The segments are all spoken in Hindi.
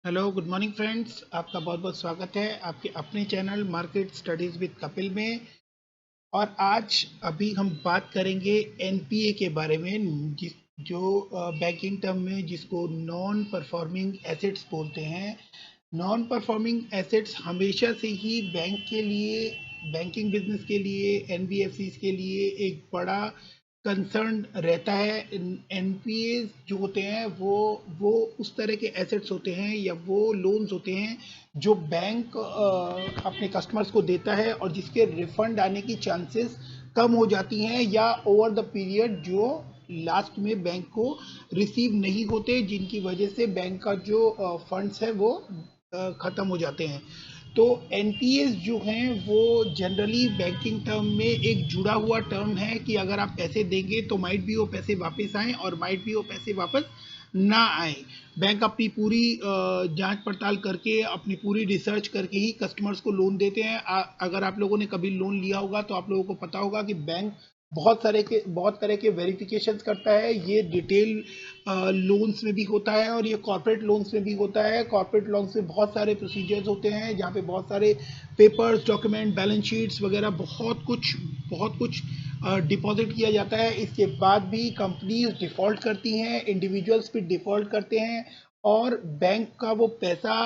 हेलो गुड मॉर्निंग फ्रेंड्स, आपका बहुत बहुत स्वागत है आपके अपने channel market studies with Kapil में। और आज अभी हम बात करेंगे एनपीए के बारे में, जो बैंकिंग टर्म में जिसको नॉन परफॉर्मिंग एसेट्स बोलते हैं। नॉन परफॉर्मिंग एसेट्स हमेशा से ही बैंक के लिए, बैंकिंग बिजनेस के लिए, एनबीएफसीज के लिए एक बड़ा कंसर्न रहता है। एनपीए जो होते हैं वो उस तरह के एसेट्स होते हैं या वो लोन्स होते हैं जो बैंक अपने कस्टमर्स को देता है और जिसके रिफंड आने की चांसेस कम हो जाती हैं, या ओवर द पीरियड जो लास्ट में बैंक को रिसीव नहीं होते, जिनकी वजह से बैंक का जो फंड्स है वो ख़त्म हो जाते हैं। तो एनपीएस जो हैं वो जनरली बैंकिंग टर्म में एक जुड़ा हुआ टर्म है कि अगर आप पैसे देंगे तो माइट भी वो पैसे वापस आएँ और माइट भी वो पैसे वापस ना आए। बैंक अपनी पूरी जांच पड़ताल करके, अपनी पूरी रिसर्च करके ही कस्टमर्स को लोन देते हैं। अगर आप लोगों ने कभी लोन लिया होगा तो आप लोगों को पता होगा कि बैंक बहुत तरह के वेरिफिकेशंस करता है। ये डिटेल लोन्स में भी होता है और ये कॉर्पोरेट लोन्स में भी होता है। कॉर्पोरेट लोन्स में बहुत सारे प्रोसीजर्स होते हैं जहाँ पे बहुत सारे पेपर्स, डॉक्यूमेंट, बैलेंस शीट्स वगैरह बहुत कुछ डिपॉजिट किया जाता है। इसके बाद भी कंपनीज डिफ़ॉल्ट करती हैं, इंडिविजुअल्स भी डिफ़ॉल्ट करते हैं और बैंक का वो पैसा,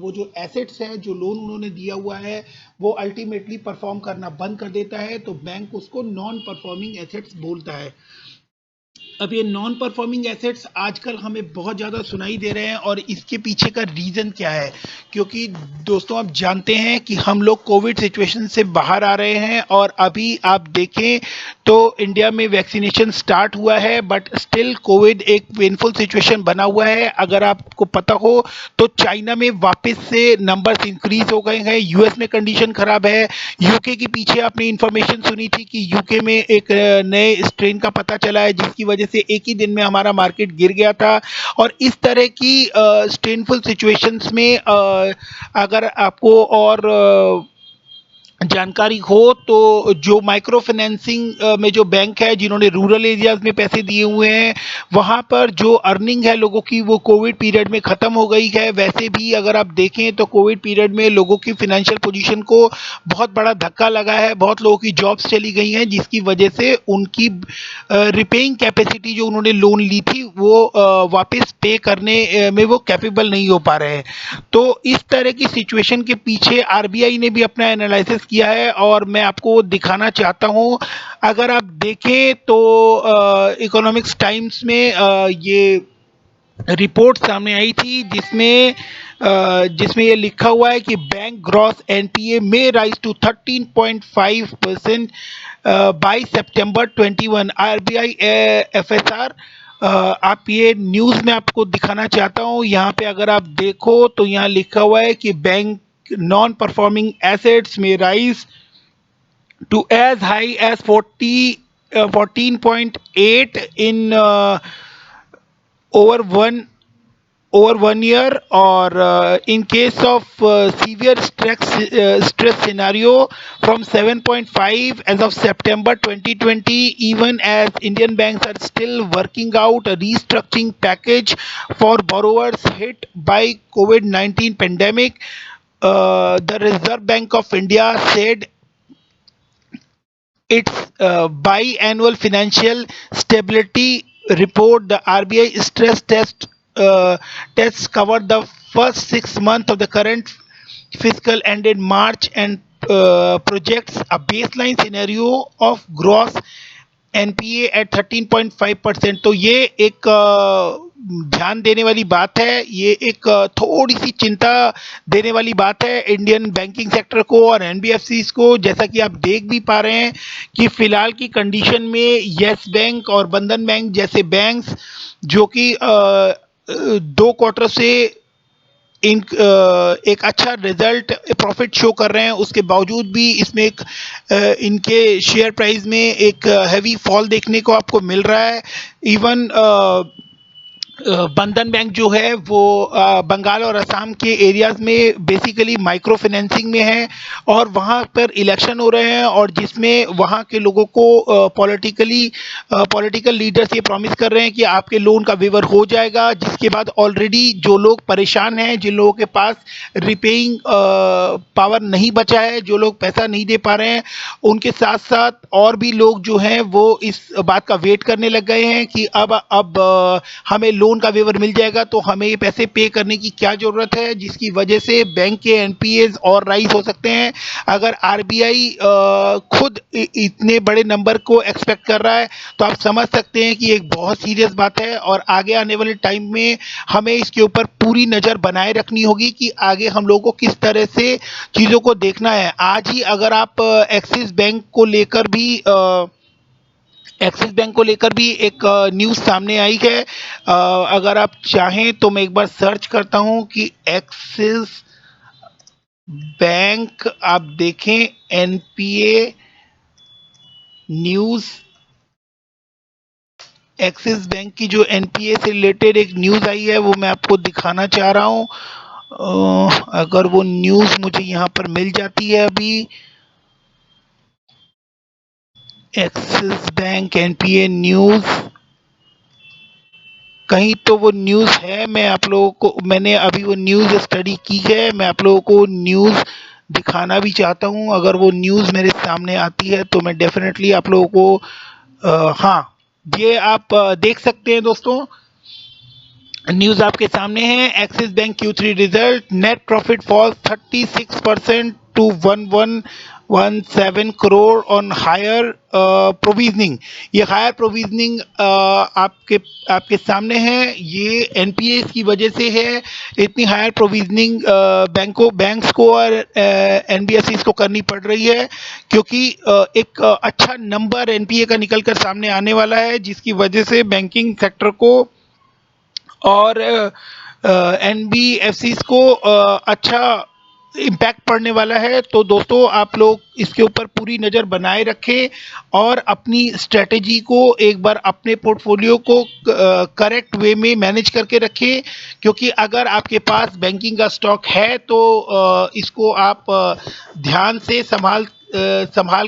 वो जो एसेट्स हैं, जो लोन उन्होंने दिया हुआ है, वो अल्टीमेटली परफॉर्म करना बंद कर देता है। तो बैंक उसको नॉन परफॉर्मिंग एसेट्स बोलता है। अब ये नॉन परफॉर्मिंग एसेट्स आजकल हमें बहुत ज़्यादा सुनाई दे रहे हैं और इसके पीछे का रीज़न क्या है? क्योंकि दोस्तों, आप जानते हैं कि हम लोग कोविड सिचुएशन से बाहर आ रहे हैं और अभी आप देखें तो इंडिया में वैक्सीनेशन स्टार्ट हुआ है, बट स्टिल कोविड एक पेनफुल सिचुएशन बना हुआ है। अगर आपको पता हो तो चाइना में वापस से नंबर्स इंक्रीज हो गए हैं, यूएस में कंडीशन खराब है, यूके के पीछे आपने इंफॉर्मेशन सुनी थी कि यूके में एक नए स्ट्रेन का पता चला है जिसकी वजह से एक ही दिन में हमारा मार्केट गिर गया था। और इस तरह की स्ट्रेनफुल सिचुएशंस में अगर आपको और जानकारी हो तो जो माइक्रो फाइनेंसिंग में जो बैंक है जिन्होंने रूरल एरियाज में पैसे दिए हुए हैं, वहाँ पर जो अर्निंग है लोगों की वो कोविड पीरियड में ख़त्म हो गई है। वैसे भी अगर आप देखें तो कोविड पीरियड में लोगों की फिनेंशियल पोजीशन को बहुत बड़ा धक्का लगा है, बहुत लोगों की जॉब्स चली गई हैं, जिसकी वजह से उनकी रिपेइंग कैपेसिटी जो उन्होंने लोन ली थी वो वापस पे करने में वो कैपेबल नहीं हो पा रहे हैं। तो इस तरह की सिचुएशन के पीछे आरबीआई ने भी अपना एनालिसिस किया है और मैं आपको दिखाना चाहता हूं। अगर आप देखें तो इकोनॉमिक्स टाइम्स में ये रिपोर्ट सामने आई थी जिसमें ये लिखा हुआ है कि बैंक ग्रॉस एनपीए में rise to 13.5% by September 21। RBI FSR, आप ये न्यूज़ में आपको दिखाना चाहता हूँ। यहाँ पे अगर आप देखो तो यहाँ लिखा हुआ है कि बैंक नॉन परफॉर्मिंग एसेट्स में rise to as high as 14.8 in over one over 1 year, or in case of severe stress scenario from 7.5 as of September 2020, even as Indian banks are still working out a restructuring package for borrowers hit by COVID-19 pandemic. The Reserve Bank of India said its biannual financial stability report. The RBI stress tests covered the first 6 months of the current fiscal ended March and projects a baseline scenario of gross NPA at 13.5%। तो ये एक ध्यान देने वाली बात है, ये एक थोड़ी सी चिंता देने वाली बात है इंडियन बैंकिंग सेक्टर को और एनबीएफसीज को। जैसा कि आप देख भी पा रहे हैं कि फिलहाल की कंडीशन में येस बैंक और बंधन बैंक जैसे बैंक्स, जो कि 2 क्वार्टर से इन एक अच्छा रिजल्ट, प्रॉफिट शो कर रहे हैं, उसके बावजूद भी इसमें एक इनके शेयर प्राइस में एक हैवी फॉल देखने को आपको मिल रहा है। इवन बंधन बैंक जो है वो बंगाल और असम के एरियाज में बेसिकली माइक्रो फाइनेंसिंग में है, और वहाँ पर इलेक्शन हो रहे हैं, और जिसमें वहाँ के लोगों को पॉलिटिकल लीडर्स ये प्रॉमिस कर रहे हैं कि आपके लोन का वेवर हो जाएगा, जिसके बाद ऑलरेडी जो लोग परेशान हैं, जिन लोगों के पास रिपेइंग पावर नहीं बचा है, जो लोग पैसा नहीं दे पा रहे हैं, उनके साथ साथ और भी लोग जो हैं वो इस बात का वेट करने लग गए हैं कि अब हमें लोन का वेवर मिल जाएगा तो हमें ये पैसे पे करने की क्या ज़रूरत है, जिसकी वजह से बैंक के एनपीएज और राइज हो सकते हैं। अगर आरबीआई खुद इतने बड़े नंबर को एक्सपेक्ट कर रहा है तो आप समझ सकते हैं कि एक बहुत सीरियस बात है, और आगे आने वाले टाइम में हमें इसके ऊपर पूरी नज़र बनाए रखनी होगी कि आगे हम लोगों को किस तरह से चीज़ों को देखना है। आज ही अगर आप एक्सिस बैंक को लेकर भी एक न्यूज़ सामने आई है। अगर आप चाहें तो मैं एक बार सर्च करता हूं कि एक्सिस बैंक, आप देखें एनपीए न्यूज़। एक्सिस बैंक की जो एनपीए से रिलेटेड एक न्यूज़ आई है वो मैं आपको दिखाना चाह रहा हूं। अगर वो न्यूज़ मुझे यहाँ पर मिल जाती है अभी, एक्सिस बैंक एनपीए न्यूज़, कहीं तो वो न्यूज़ है। मैं आप लोगों को, मैंने अभी वो न्यूज़ स्टडी की है, मैं आप लोगों को न्यूज़ दिखाना भी चाहता हूँ। अगर वो न्यूज़ मेरे सामने आती है तो मैं डेफिनेटली आप लोगों को हाँ, ये आप देख सकते हैं दोस्तों, न्यूज़ आपके सामने है। Axis bank Q3 result, net profit fall 36% to 1117 crore on higher provisioning. ये हायर प्रोविजनिंग आपके आपके सामने है, ये एनपीए की वजह से है। इतनी हायर प्रोविजनिंग बैंक्स को और एनबीएफसी को करनी पड़ रही है, क्योंकि एक अच्छा नंबर एनपीए का निकल कर सामने आने वाला है, जिसकी वजह से बैंकिंग सेक्टर को और एनबीएफसीज को अच्छा इम्पैक्ट पड़ने वाला है। तो दोस्तों आप लोग इसके ऊपर पूरी नज़र बनाए रखें और अपनी स्ट्रेटेजी को एक बार अपने पोर्टफोलियो को करेक्ट वे में मैनेज करके रखें, क्योंकि अगर आपके पास बैंकिंग का स्टॉक है तो इसको आप ध्यान से संभाल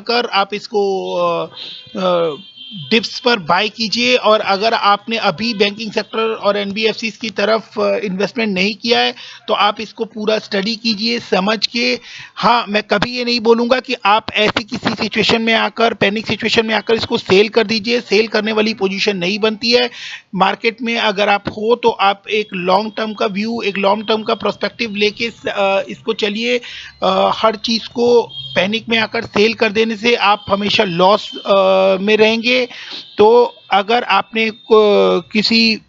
कर आप इसको डिप्स पर बाय कीजिए। और अगर आपने अभी बैंकिंग सेक्टर और एनबीएफसी की तरफ इन्वेस्टमेंट नहीं किया है तो आप इसको पूरा स्टडी कीजिए समझ के। हाँ, मैं कभी ये नहीं बोलूँगा कि आप ऐसी किसी सिचुएशन में आकर, पैनिक सिचुएशन में आकर इसको सेल कर दीजिए, सेल करने वाली पोजीशन नहीं बनती है मार्केट में। अगर आप हो तो आप एक लॉन्ग टर्म का व्यू, एक लॉन्ग टर्म का प्रोस्पेक्टिव लेके इसको चलिए। हर चीज़ को पैनिक में आकर सेल कर देने से आप हमेशा लॉस में रहेंगे। तो अगर आपने किसी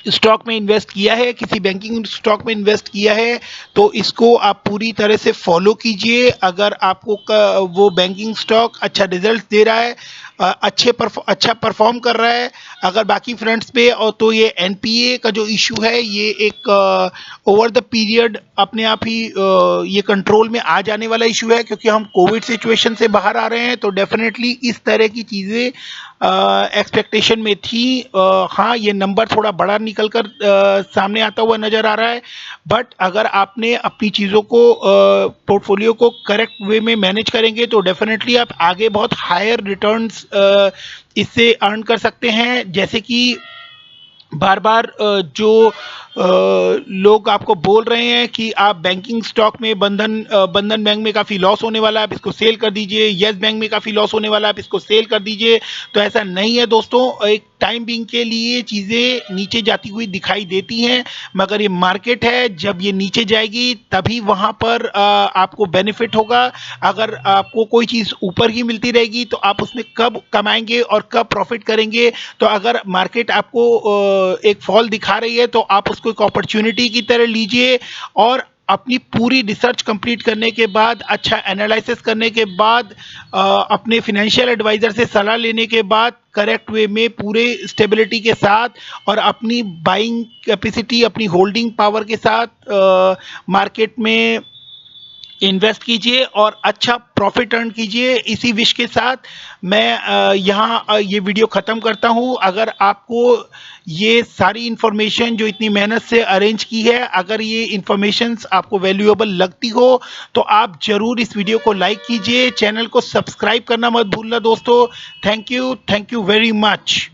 स्टॉक में इन्वेस्ट किया है, किसी बैंकिंग स्टॉक में इन्वेस्ट किया है, तो इसको आप पूरी तरह से फॉलो कीजिए। अगर आपको वो बैंकिंग स्टॉक अच्छा रिजल्ट दे रहा है, अच्छा परफॉर्म कर रहा है अगर बाकी फ्रंट्स पे, और तो ये एनपीए का जो इशू है ये एक ओवर द पीरियड अपने आप ही ये कंट्रोल में आ जाने वाला इशू है, क्योंकि हम कोविड सिचुएशन से बाहर आ रहे हैं। तो डेफिनेटली इस तरह की चीज़ें एक्सपेक्टेशन में थी। हाँ, ये नंबर थोड़ा बड़ा निकल कर सामने आता हुआ नज़र आ रहा है, बट अगर आपने अपनी चीज़ों को पोर्टफोलियो को करेक्ट वे में मैनेज करेंगे तो डेफिनेटली आप आगे बहुत हायर रिटर्न्स इससे अर्न कर सकते हैं। जैसे कि बार बार जो लोग आपको बोल रहे हैं कि आप बैंकिंग स्टॉक में बंधन बैंक में काफ़ी लॉस होने वाला है, आप इसको सेल कर दीजिए, येस बैंक में काफ़ी लॉस होने वाला है, आप इसको सेल कर दीजिए। तो ऐसा नहीं है दोस्तों, एक टाइम बिंग के लिए चीज़ें नीचे जाती हुई दिखाई देती हैं, मगर ये मार्केट है, जब ये नीचे जाएगी तभी वहाँ पर आपको बेनिफिट होगा। अगर आपको कोई चीज़ ऊपर ही मिलती रहेगी तो आप उसमें कब कमाएंगे और कब प्रॉफिट करेंगे। तो अगर मार्केट आपको एक फॉल दिखा रही है तो आप उसको एक अपॉर्चुनिटी की तरह लीजिए, और अपनी पूरी रिसर्च कंप्लीट करने के बाद, अच्छा एनालिसिस करने के बाद, अपने फाइनेंशियल एडवाइज़र से सलाह लेने के बाद, करेक्ट वे में पूरे स्टेबिलिटी के साथ और अपनी बाइंग कैपेसिटी, अपनी होल्डिंग पावर के साथ मार्केट में इन्वेस्ट कीजिए और अच्छा प्रॉफिट अर्न कीजिए। इसी विश के साथ मैं यहाँ ये वीडियो ख़त्म करता हूँ। अगर आपको ये सारी इन्फॉर्मेशन जो इतनी मेहनत से अरेंज की है, अगर ये इन्फॉर्मेशंस आपको वैल्यूएबल लगती हो तो आप ज़रूर इस वीडियो को लाइक कीजिए, चैनल को सब्सक्राइब करना मत भूलना दोस्तों। Thank you very much.